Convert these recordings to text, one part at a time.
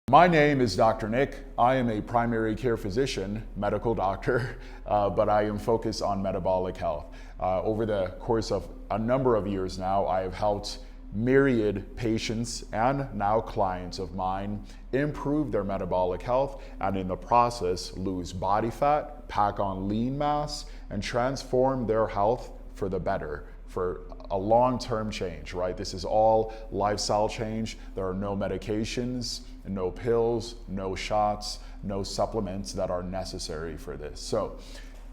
My name is Dr. Nick. I am a primary care physician, medical doctor, but I am focused on metabolic health. Over the course of a number of years now, I have helped myriad patients and now clients of mine improve their metabolic health and in the process lose body fat, pack on lean mass, and transform their health for the better, for a long-term change, right? This is all lifestyle change. There are no medications, no pills, no shots, no supplements that are necessary for this. So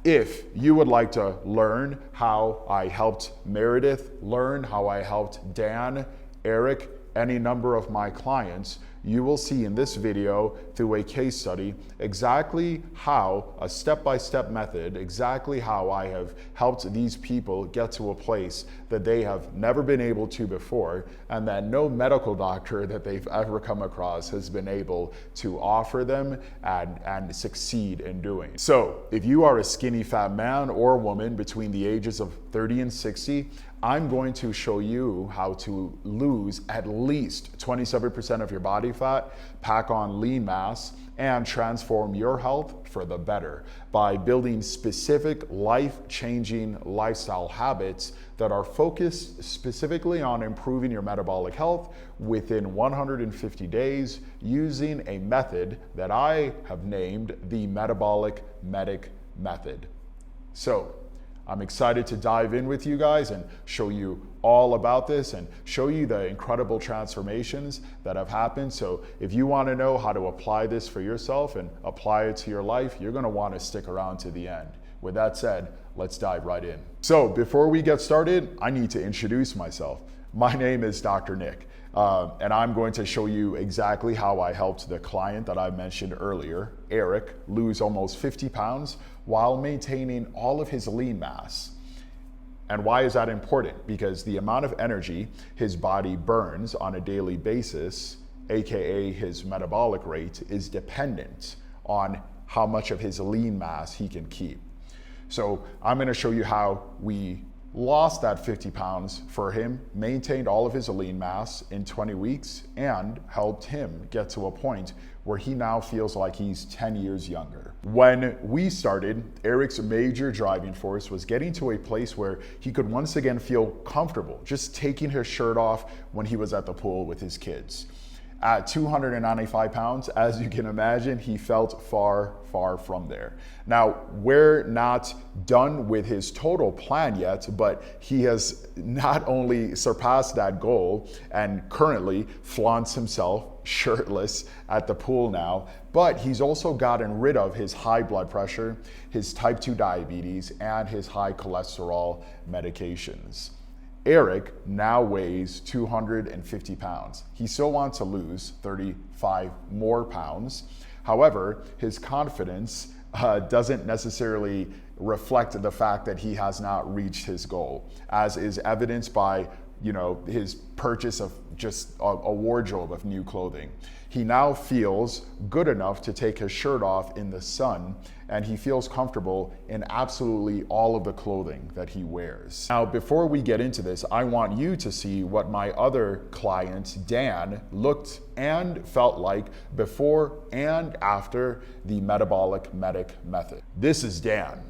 if you would like to learn how I helped Meredith, learn how I helped Dan, Eric, any number of my clients, you will see in this video through a case study exactly how a step-by-step method, exactly how I have helped these people get to a place that they have never been able to before and that no medical doctor that they've ever come across has been able to offer them and succeed in doing. So if you are a skinny fat man or woman between the ages of 30 and 60, I'm going to show you how to lose at least 27% of your body fat, pack on lean mass, and transform your health for the better by building specific life-changing lifestyle habits that are focused specifically on improving your metabolic health within 150 days using a method that I have named the Metabolic Medic Method. So, I'm excited to dive in with you guys and show you all about this and show you the incredible transformations that have happened. So if you want to know how to apply this for yourself and apply it to your life, you're going to want to stick around to the end. With that said, let's dive right in. So before we get started, I need to introduce myself. My name is Dr. Nick. And I'm going to show you exactly how I helped the client that I mentioned earlier, Eric, lose almost 50 pounds while maintaining all of his lean mass. And why is that important? Because the amount of energy his body burns on a daily basis, AKA his metabolic rate, is dependent on how much of his lean mass he can keep. So I'm going to show you how we lost that 50 pounds for him, maintained all of his lean mass in 20 weeks, and helped him get to a point where he now feels like he's 10 years younger. When we started, Eric's major driving force was getting to a place where he could once again feel comfortable just taking his shirt off when he was at the pool with his kids. At 295 pounds, as you can imagine, he felt far from there. Now, we're not done with his total plan yet, but he has not only surpassed that goal and currently flaunts himself shirtless at the pool now, but he's also gotten rid of his high blood pressure, his type 2 diabetes, and his high cholesterol medications. Eric now weighs 250 pounds. He still wants to lose 35 more pounds. However, his confidence doesn't necessarily reflect the fact that he has not reached his goal, as is evidenced by his purchase of just a wardrobe of new clothing. He now feels good enough to take his shirt off in the sun, and he feels comfortable in absolutely all of the clothing that he wears. Now, before we get into this, I want you to see what my other client, Dan, looked and felt like before and after the Metabolic Medic Method. This is Dan.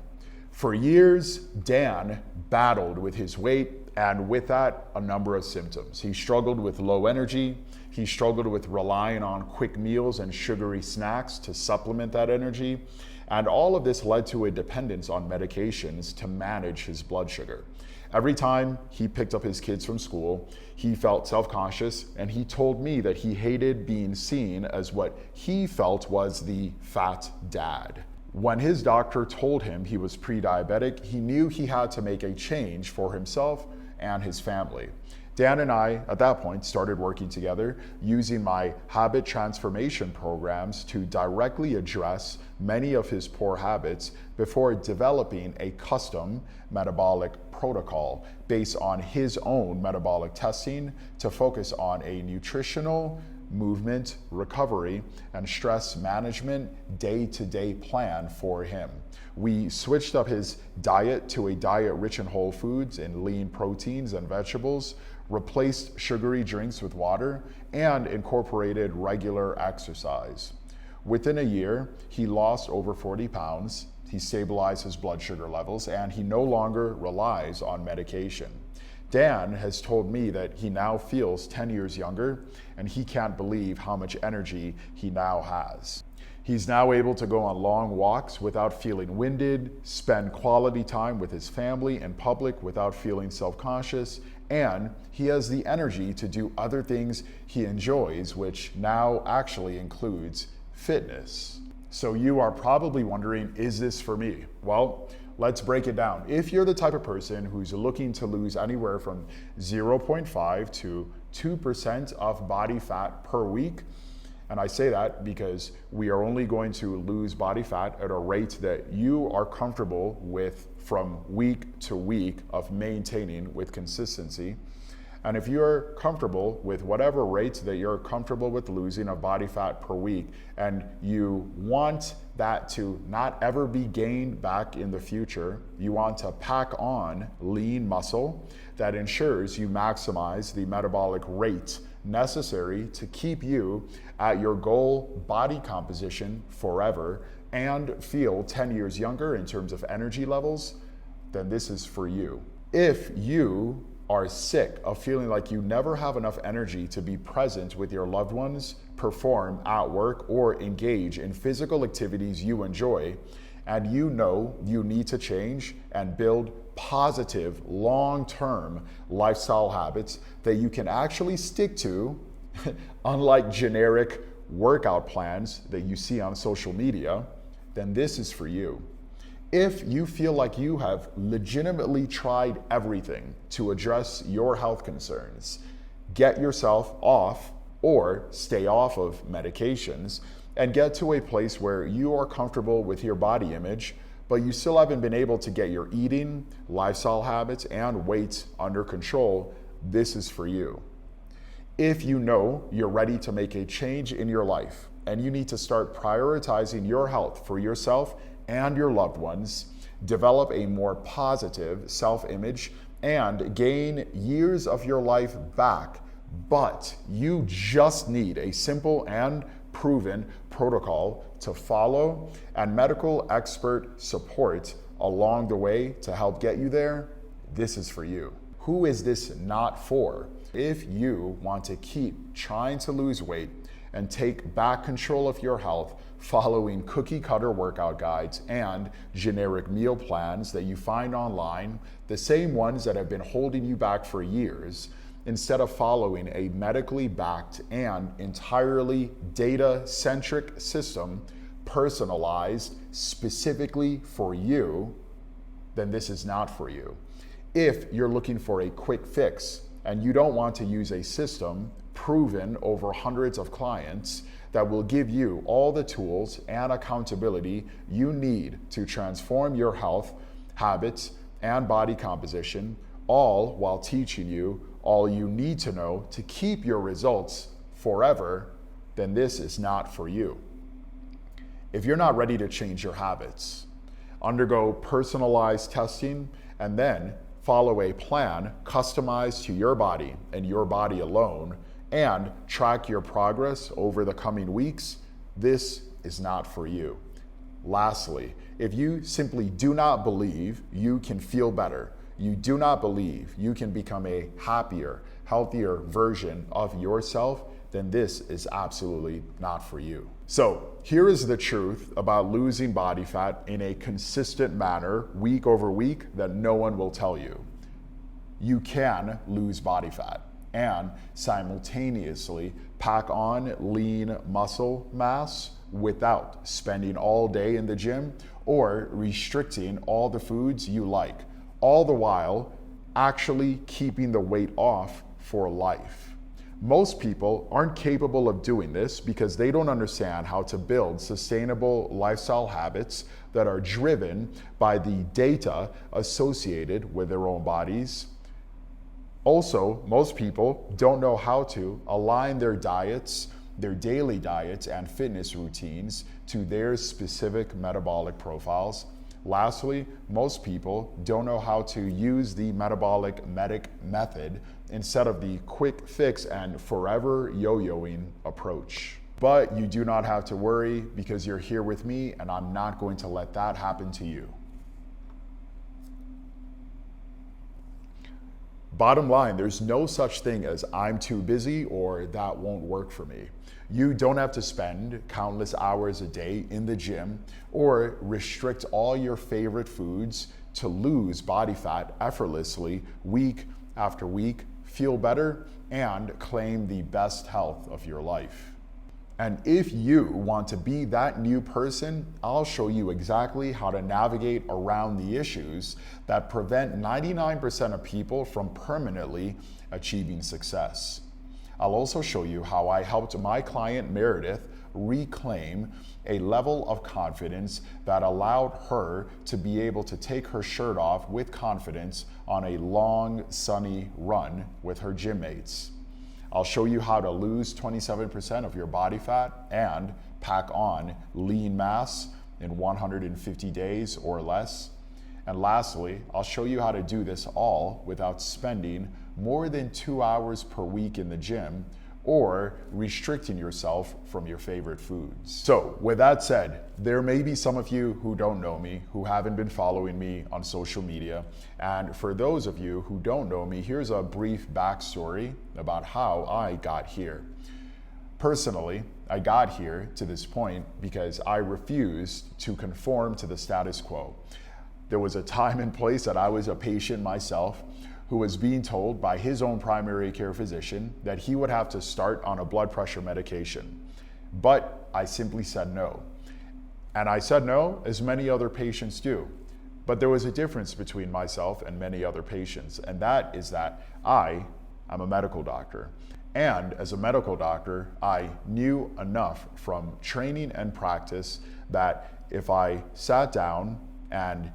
For years, Dan battled with his weight, and with that, a number of symptoms. He struggled with low energy. He struggled with relying on quick meals and sugary snacks to supplement that energy. And all of this led to a dependence on medications to manage his blood sugar. Every time he picked up his kids from school, he felt self-conscious, and he told me that he hated being seen as what he felt was the fat dad. When his doctor told him he was pre-diabetic, he knew he had to make a change for himself and his family. Dan and I, at that point, started working together using my habit transformation programs to directly address many of his poor habits before developing a custom metabolic protocol based on his own metabolic testing to focus on a nutritional, movement, recovery, and stress management day-to-day plan for him. We switched up his diet to a diet rich in whole foods and lean proteins and vegetables, replaced sugary drinks with water, and incorporated regular exercise. Within a year, he lost over 40 pounds, he stabilized his blood sugar levels, and he no longer relies on medication. Dan has told me that he now feels 10 years younger, and he can't believe how much energy he now has. He's now able to go on long walks without feeling winded, spend quality time with his family in public without feeling self-conscious, and he has the energy to do other things he enjoys, which now actually includes fitness. So you are probably wondering, is this for me? Well, let's break it down. If you're the type of person who's looking to lose anywhere from 0.5 to 2% of body fat per week, and I say that because we are only going to lose body fat at a rate that you are comfortable with from week to week of maintaining with consistency. And if you're comfortable with whatever rate that you're comfortable with losing of body fat per week, and you want that to not ever be gained back in the future, you want to pack on lean muscle that ensures you maximize the metabolic rate necessary to keep you at your goal body composition forever and feel 10 years younger in terms of energy levels, then this is for you. If you are sick of feeling like you never have enough energy to be present with your loved ones, perform at work, or engage in physical activities you enjoy, and you know you need to change and build positive, long-term lifestyle habits that you can actually stick to, unlike generic workout plans that you see on social media, then this is for you. If you feel like you have legitimately tried everything to address your health concerns, get yourself off or stay off of medications, and get to a place where you are comfortable with your body image, but you still haven't been able to get your eating, lifestyle habits, and weight under control, this is for you. If you know you're ready to make a change in your life and you need to start prioritizing your health for yourself and your loved ones, develop a more positive self-image, and gain years of your life back, but you just need a simple and proven protocol to follow and medical expert support along the way to help get you there, this is for you. Who is this not for? If you want to keep trying to lose weight and take back control of your health, following cookie cutter workout guides and generic meal plans that you find online, the same ones that have been holding you back for years, instead of following a medically backed and entirely data-centric system personalized specifically for you, then this is not for you. If you're looking for a quick fix and you don't want to use a system proven over hundreds of clients that will give you all the tools and accountability you need to transform your health, habits, and body composition, all while teaching you all you need to know to keep your results forever, then this is not for you. If you're not ready to change your habits, undergo personalized testing, and then follow a plan customized to your body and your body alone, and track your progress over the coming weeks, this is not for you. Lastly, if you simply do not believe you can feel better, you do not believe you can become a happier, healthier version of yourself, then this is absolutely not for you. So here is the truth about losing body fat in a consistent manner, week over week, that no one will tell you. You can lose body fat and simultaneously pack on lean muscle mass without spending all day in the gym or restricting all the foods you like, all the while actually keeping the weight off for life. Most people aren't capable of doing this because they don't understand how to build sustainable lifestyle habits that are driven by the data associated with their own bodies. Also, most people don't know how to align their diets their daily diets and fitness routines to their specific metabolic profiles. Lastly, most people don't know how to use the Metabolic Medic Method instead of the quick fix and forever yo-yoing approach. But you do not have to worry because you're here with me and I'm not going to let that happen to you. Bottom line, there's no such thing as I'm too busy or that won't work for me. You don't have to spend countless hours a day in the gym or restrict all your favorite foods to lose body fat effortlessly week after week, feel better, and claim the best health of your life. And if you want to be that new person, I'll show you exactly how to navigate around the issues that prevent 99% of people from permanently achieving success. I'll also show you how I helped my client Meredith reclaim a level of confidence that allowed her to be able to take her shirt off with confidence on a long, sunny run with her gym mates. I'll show you how to lose 27% of your body fat and pack on lean mass in 150 days or less. And lastly, I'll show you how to do this all without spending more than 2 hours per week in the gym or restricting yourself from your favorite foods. So with that said, there may be some of you who don't know me, who haven't been following me on social media. And for those of you who don't know me, here's a brief backstory about how I got here. Personally, I got here to this point because I refused to conform to the status quo. There was a time and place that I was a patient myself who was being told by his own primary care physician that he would have to start on a blood pressure medication. But I simply said no. And I said no, as many other patients do. But there was a difference between myself and many other patients, and that is that I am a medical doctor. And as a medical doctor, I knew enough from training and practice that if I sat down and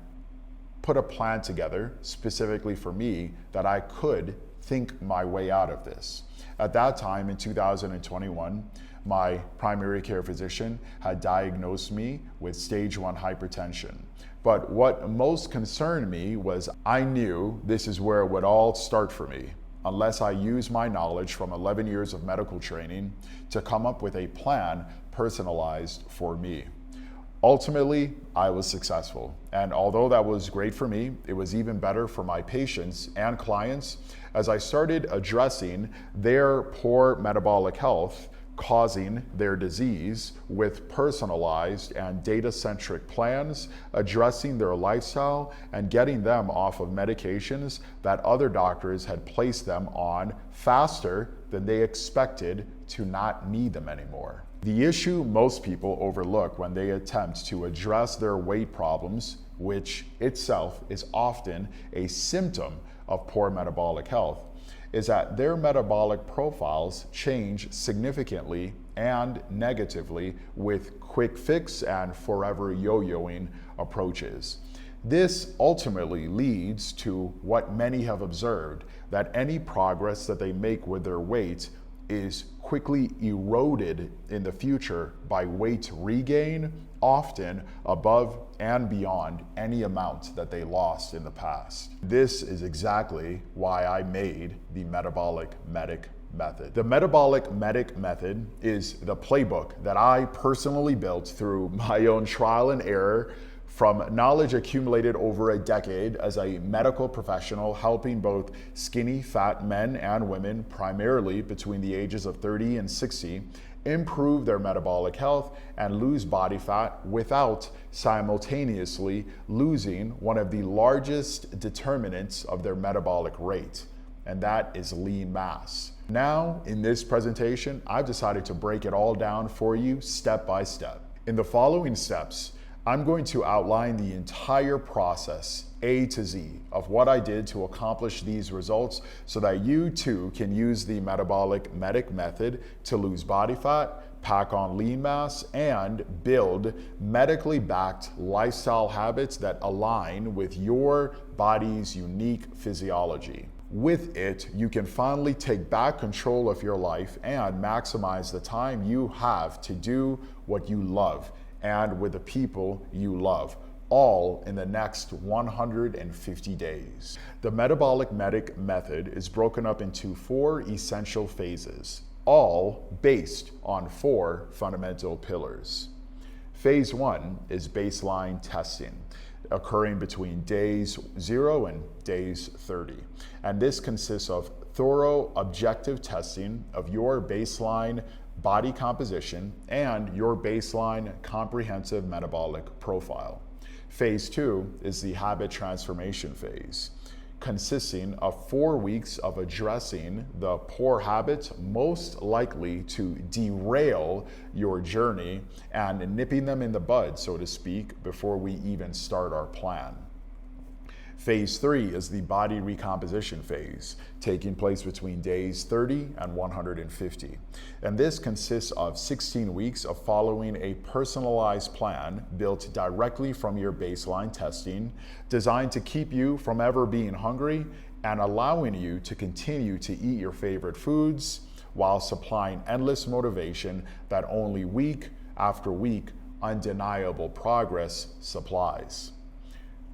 put a plan together specifically for me, that I could think my way out of this. At that time in 2021, my primary care physician had diagnosed me with stage 1 hypertension. But what most concerned me was I knew this is where it would all start for me, unless I use my knowledge from 11 years of medical training to come up with a plan personalized for me. Ultimately, I was successful. And although that was great for me, it was even better for my patients and clients as I started addressing their poor metabolic health causing their disease with personalized and data-centric plans, addressing their lifestyle and getting them off of medications that other doctors had placed them on faster than they expected to not need them anymore. The issue most people overlook when they attempt to address their weight problems, which itself is often a symptom of poor metabolic health, is that their metabolic profiles change significantly and negatively with quick fix and forever yo-yoing approaches. This ultimately leads to what many have observed, that any progress that they make with their weight is quickly eroded in the future by weight regain, often above and beyond any amount that they lost in the past. This is exactly why I made the Metabolic Medic Method. The Metabolic Medic Method is the playbook that I personally built through my own trial and error from knowledge accumulated over a decade as a medical professional, helping both skinny, fat men and women, primarily between the ages of 30 and 60, improve their metabolic health and lose body fat without simultaneously losing one of the largest determinants of their metabolic rate, and that is lean mass. Now, in this presentation, I've decided to break it all down for you step by step. In the following steps, I'm going to outline the entire process, A to Z, of what I did to accomplish these results so that you too can use the Metabolic Medic Method to lose body fat, pack on lean mass, and build medically backed lifestyle habits that align with your body's unique physiology. With it, you can finally take back control of your life and maximize the time you have to do what you love and with the people you love, all in the next 150 days. The Metabolic Medic Method is broken up into 4 essential phases, all based on 4 fundamental pillars. Phase 1 is baseline testing, occurring between days 0 and days 30. And this consists of thorough objective testing of your baseline body composition and your baseline comprehensive metabolic profile. Phase 2 is the habit transformation phase, consisting of 4 weeks of addressing the poor habits most likely to derail your journey and nipping them in the bud, so to speak, before we even start our plan. Phase 3 is the body recomposition phase, taking place between days 30 and 150. And this consists of 16 weeks of following a personalized plan built directly from your baseline testing, designed to keep you from ever being hungry and allowing you to continue to eat your favorite foods while supplying endless motivation that only week after week undeniable progress supplies.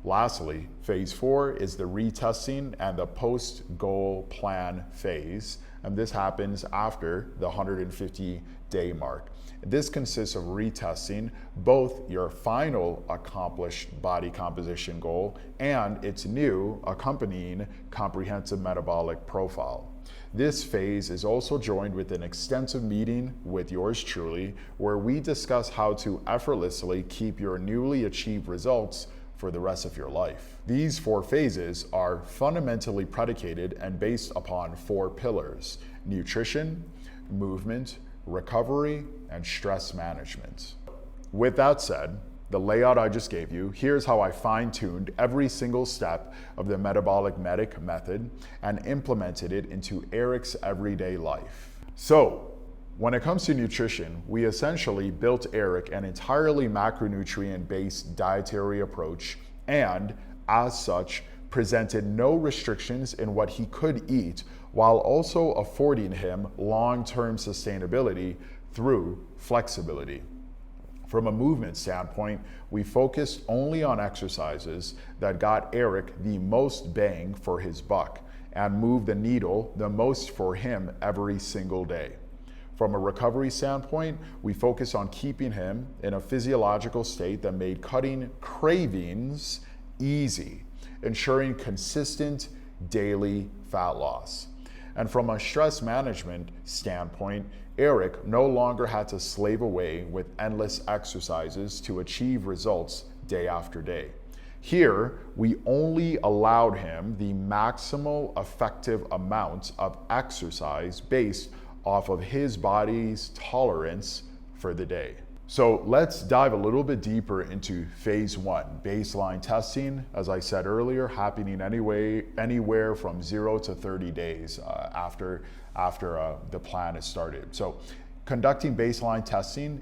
Lastly, phase 4 is the retesting and the post-goal plan phase, and this happens after the 150-day mark. This consists of retesting both your final accomplished body composition goal and its new accompanying comprehensive metabolic profile. This phase is also joined with an extensive meeting with yours truly, where we discuss how to effortlessly keep your newly achieved results for the rest of your life. These 4 phases are fundamentally predicated and based upon 4 pillars: nutrition, movement, recovery, and stress management. With that said, the layout I just gave you, here's how I fine-tuned every single step of the Metabolic Medic Method and implemented it into Eric's everyday life. So, when it comes to nutrition, we essentially built Eric an entirely macronutrient-based dietary approach and, as such, presented no restrictions in what he could eat, while also affording him long-term sustainability through flexibility. From a movement standpoint, we focused only on exercises that got Eric the most bang for his buck and moved the needle the most for him every single day. From a recovery standpoint, we focus on keeping him in a physiological state that made cutting cravings easy, ensuring consistent daily fat loss. And from a stress management standpoint, Eric no longer had to slave away with endless exercises to achieve results day after day. Here, we only allowed him the maximal effective amount of exercise based off of his body's tolerance for the day. So let's dive a little bit deeper into phase 1, baseline testing, as I said earlier, happening anywhere from 0 to 30 days after the plan is started. So conducting baseline testing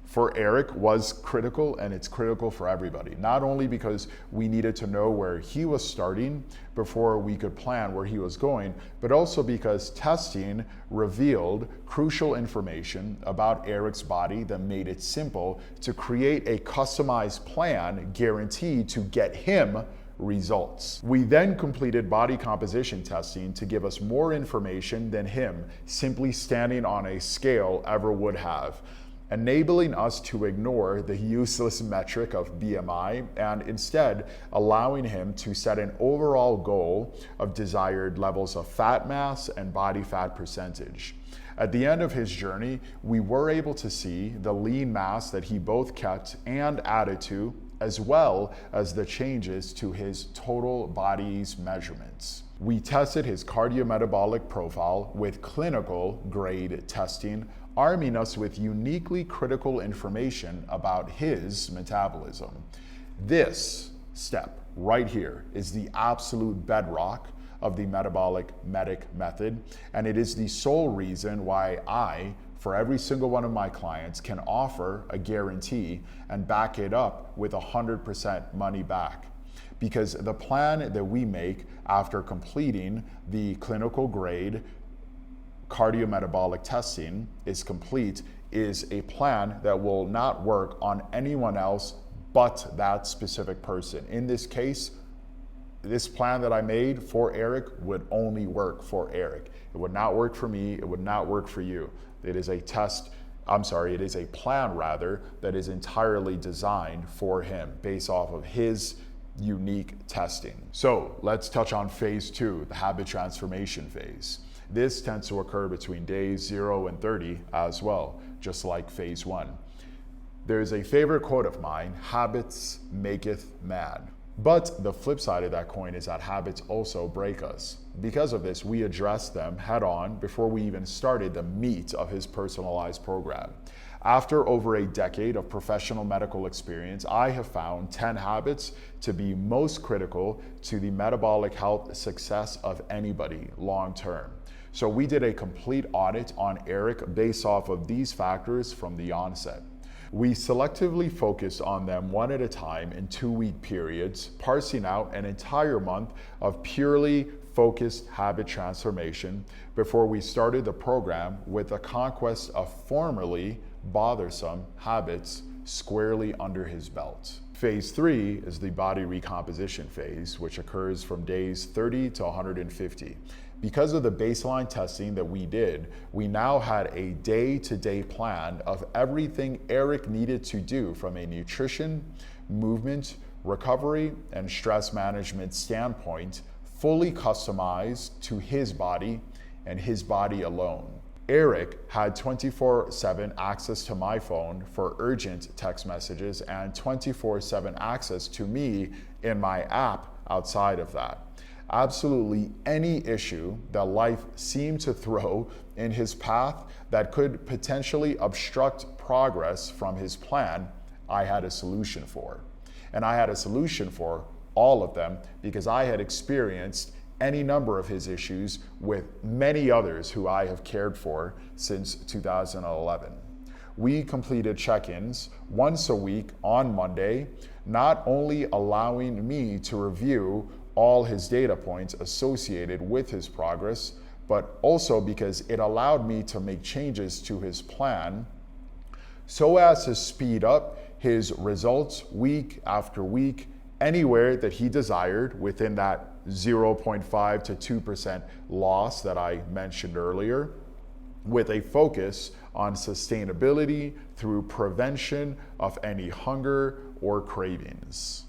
for Eric was critical, and it's critical for everybody. Not only because we needed to know where he was starting before we could plan where he was going, but also because testing revealed crucial information about Eric's body that made it simple to create a customized plan guaranteed to get him results. We then completed body composition testing to give us more information than him simply standing on a scale ever would have, enabling us to ignore the useless metric of BMI and instead allowing him to set an overall goal of desired levels of fat mass and body fat percentage. At the end of his journey, we were able to see the lean mass that he both kept and added to, as well as the changes to his total body's measurements. We tested his cardiometabolic profile with clinical grade testing, arming us with uniquely critical information about his metabolism. This step right here is the absolute bedrock of the Metabolic Medic Method, and it is the sole reason why I, for every single one of my clients, can offer a guarantee and back it up with 100% money back. because the plan that we make after completing the clinical grade cardiometabolic testing is complete is a plan that will not work on anyone else but that specific person. In this case, this plan that I made for Eric would only work for Eric. It would not work for me, it would not work for you. It is a plan rather, that is entirely designed for him based off of his unique testing. So let's touch on phase 2, the habit transformation phase. This tends to occur between days 0 and 30 as well, just like phase 1. There's a favorite quote of mine, habits maketh man. But the flip side of that coin is that habits also break us. Because of this, we addressed them head on before we even started the meat of his personalized program. After over a decade of professional medical experience, I have found 10 habits to be most critical to the metabolic health success of anybody long term. So we did a complete audit on Eric based off of these factors from the onset. We selectively focused on them one at a time in 2-week periods, parsing out an entire month of purely focused habit transformation before we started the program with the conquest of formerly bothersome habits squarely under his belt. Phase 3 is the body recomposition phase, which occurs from days 30 to 150. Because of the baseline testing that we did, we now had a day-to-day plan of everything Eric needed to do from a nutrition, movement, recovery, and stress management standpoint, fully customized to his body and his body alone. Eric had 24/7 access to my phone for urgent text messages and 24/7 access to me in my app outside of that. Absolutely any issue that life seemed to throw in his path that could potentially obstruct progress from his plan, I had a solution for. And I had a solution for all of them because I had experienced any number of his issues with many others who I have cared for since 2011. We completed check-ins once a week on Monday, not only allowing me to review all his data points associated with his progress, but also because it allowed me to make changes to his plan so as to speed up his results week after week, anywhere that he desired within that 0.5 to 2% loss that I mentioned earlier, with a focus on sustainability through prevention of any hunger or cravings.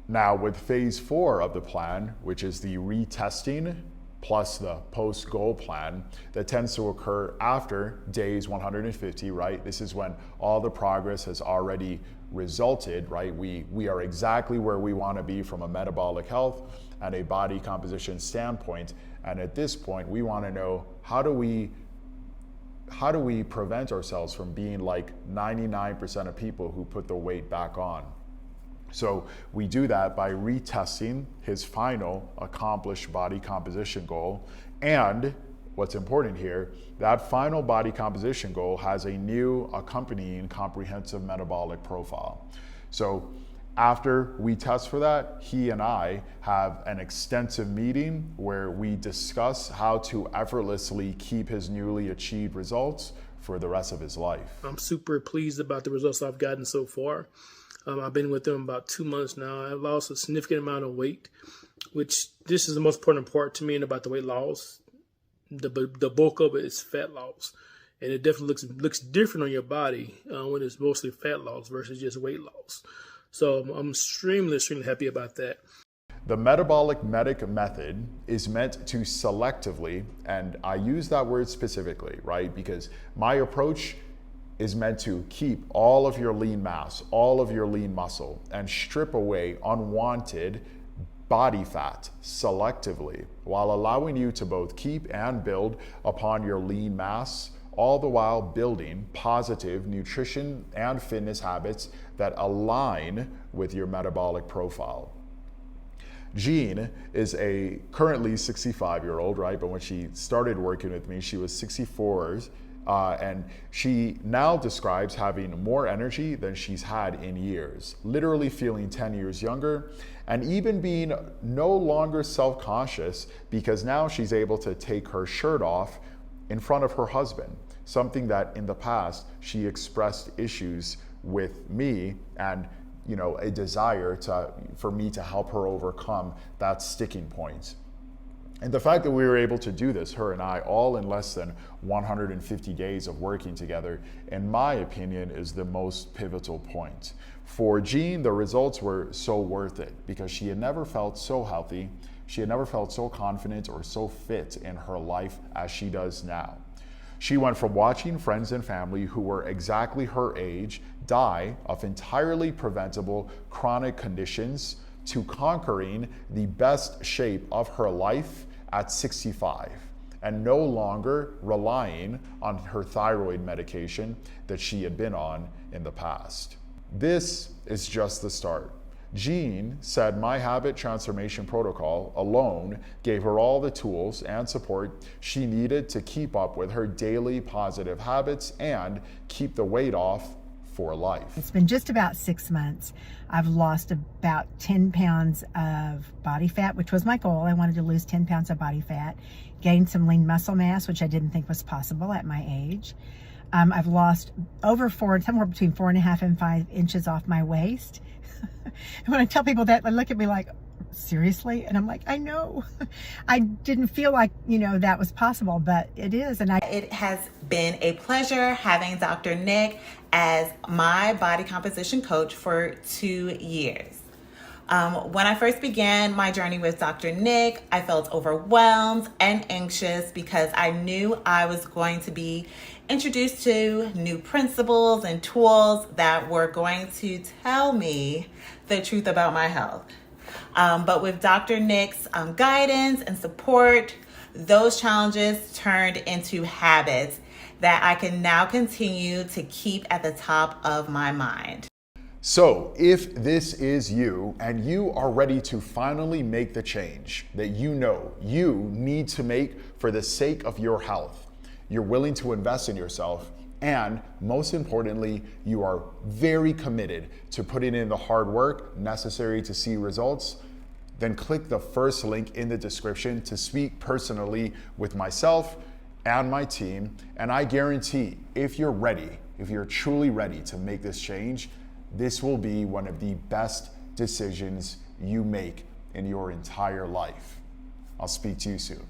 Now with phase 4 of the plan, which is the retesting plus the post-goal plan that tends to occur after days 150, right? This is when all the progress has already resulted, right? We are exactly where we want to be from a metabolic health and a body composition standpoint. And at this point, we want to know how do we prevent ourselves from being like 99% of people who put the weight back on. So we do that by retesting his final accomplished body composition goal. And what's important here, that final body composition goal has a new accompanying comprehensive metabolic profile. So after we test for that, he and I have an extensive meeting where we discuss how to effortlessly keep his newly achieved results for the rest of his life. I'm super pleased about the results I've gotten so far. I've been with them about 2 months now. I've lost a significant amount of weight, which this is the most important part to me and about the weight loss. The bulk of it is fat loss. And it definitely looks different on your body when it's mostly fat loss versus just weight loss. So I'm extremely happy about that. The Metabolic Medic Method is meant to selectively, and I use that word specifically, right? Because my approach is meant to keep all of your lean mass, all of your lean muscle, and strip away unwanted body fat selectively, while allowing you to both keep and build upon your lean mass, all the while building positive nutrition and fitness habits that align with your metabolic profile. Jeanne is a currently 65-year-old, right? But when she started working with me, she was 64 And she now describes having more energy than she's had in years, literally feeling 10 years younger, and even being no longer self-conscious because now she's able to take her shirt off in front of her husband, something that in the past she expressed issues with me and a desire for me to help her overcome that sticking point. And the fact that we were able to do this, her and I, all in less than 150 days of working together, in my opinion, is the most pivotal point. For Jeanne, the results were so worth it because she had never felt so healthy, she had never felt so confident or so fit in her life as she does now. She went from watching friends and family who were exactly her age die of entirely preventable chronic conditions to conquering the best shape of her life at 65 and no longer relying on her thyroid medication that she had been on in the past. This is just the start. Jeanne said my habit transformation protocol alone gave her all the tools and support she needed to keep up with her daily positive habits and keep the weight off for life. It's been just about 6 months. I've lost about 10 pounds of body fat, which was my goal. I wanted to lose 10 pounds of body fat, gain some lean muscle mass, which I didn't think was possible at my age. I've lost somewhere between 4.5 and 5 inches off my waist. And when I tell people that, they look at me like, seriously? And I'm like, I know. I didn't feel like, that was possible, but it is. And it has been a pleasure having Dr. Nick as my body composition coach for 2 years. When I first began my journey with Dr. Nick, I felt overwhelmed and anxious because I knew I was going to be introduced to new principles and tools that were going to tell me the truth about my health. But with Dr. Nick's guidance and support, those challenges turned into habits that I can now continue to keep at the top of my mind. So if this is you and you are ready to finally make the change that you need to make for the sake of your health, you're willing to invest in yourself, and most importantly, you are very committed to putting in the hard work necessary to see results, then click the first link in the description to speak personally with myself and my team. And I guarantee if you're truly ready to make this change, this will be one of the best decisions you make in your entire life. I'll speak to you soon.